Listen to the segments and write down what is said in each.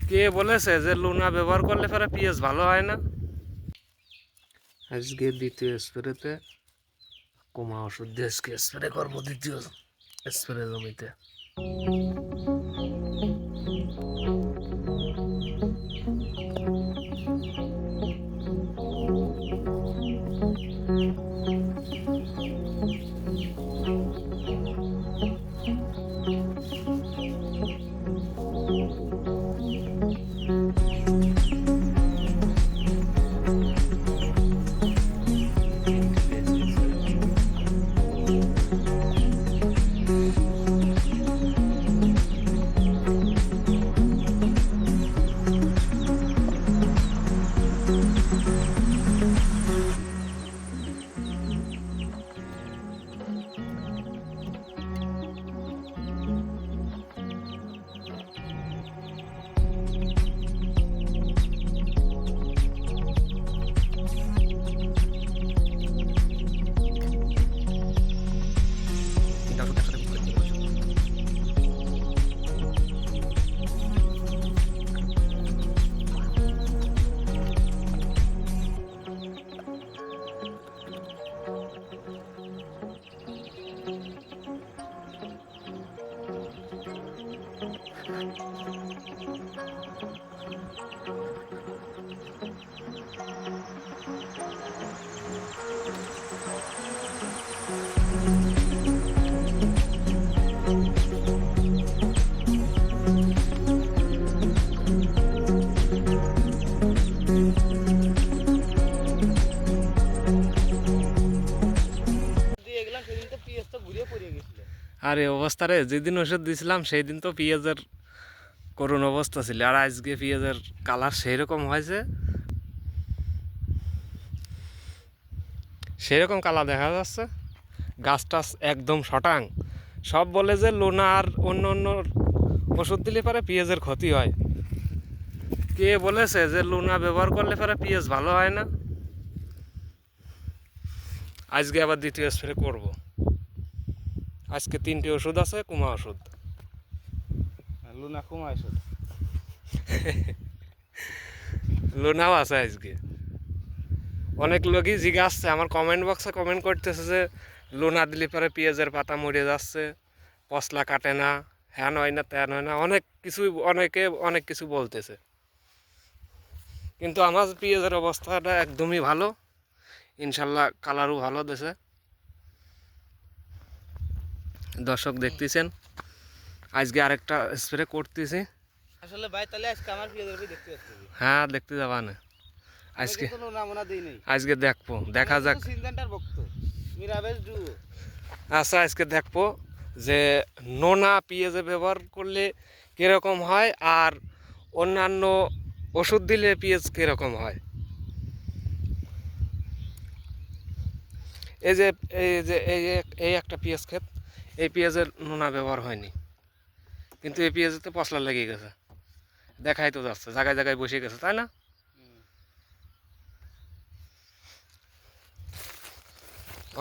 কে বলেছে যে লুনা ব্যবহার করলে পরে পিএস ভালো হয় না? আজকে দ্বিতীয় স্প্রেতে কোমা ওষুধ দিয়ে আজকে স্প্রে করবো, দ্বিতীয় স্প্রে জমিতে। আর এই অবস্থা রে, যেদিন ওষুধ দিয়েছিলাম সেই দিন তো পেঁয়াজের করুণ অবস্থা ছিল, আর আজকে পেঁয়াজের কালার সেই রকম হয়েছে, সেই রকম কালার দেখা যাচ্ছে। গাছ টাছ একদম শটাং। সব বলে যে লোনা আর অন্য অন্য ওষুধ দিলে পরে পেঁয়াজের ক্ষতি হয়। কে বলেছে যে লোনা ব্যবহার করলে পরে পেঁয়াজ ভালো হয় না? আজকে আবার দ্বিতীয় স্প্রে করব। আজকে 3টে ওষুধ আছে, কুমা ওষুধ, লুনা কুমা ওষুধ, লোনাও আছে আজকে। অনেক লোকই জিজ্ঞাসছে, আমার কমেন্ট বক্সে কমেন্ট করতেছে যে লোনা দিলে পরে পেঁয়াজের পাতা মরে যাচ্ছে, পশলা কাটে না, হ্যান হয় না, ত্যান হয় না, অনেক কিছু, অনেকে অনেক কিছু বলতেছে। কিন্তু আমার পেঁয়াজের অবস্থাটা একদমই ভালো, ইনশাল্লাহ কালারও ভালো দেশে। দর্শক দেখতেছেন, আজকে আরেকটা স্প্রে করতেছি। আসলে ভাই তাহলে আজকে আমার পেঁয়াজের বই দেখতে যাচ্ছি। হ্যাঁ, দেখতে যাবা না আজকে? আজকে দেখবো, দেখা যাক। আচ্ছা, আজকে দেখবো যে নোনা পেঁয়াজে ব্যবহার করলে কীরকম হয়, আর অন্যান্য ওষুধ দিলে পেঁয়াজ কীরকম হয়। এই যে এই একটা পেঁয়াজ ক্ষেত, এই পেঁয়াজের নোনা ব্যবহার হয়নি, কিন্তু এই পেঁয়াজেতে পশলা লেগে গেছে, দেখাই তো যাচ্ছে, জায়গায় জায়গায় বসে গেছে, তাই না?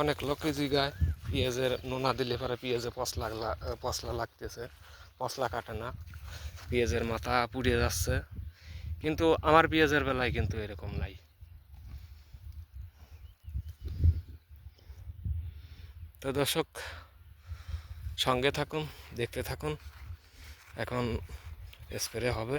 অনেক লোকই জিগায় পেঁয়াজের নোনা দিলে পরে পেঁয়াজে পশলা লাগতেছে, পশলা কাটে না, পেঁয়াজের মাথা পুড়ে যাচ্ছে। কিন্তু আমার পেঁয়াজের বেলায় কিন্তু এরকম নাই। তো দর্শক, সঙ্গে থাকুন, দেখতে থাকুন। এখন স্প্রে হবে।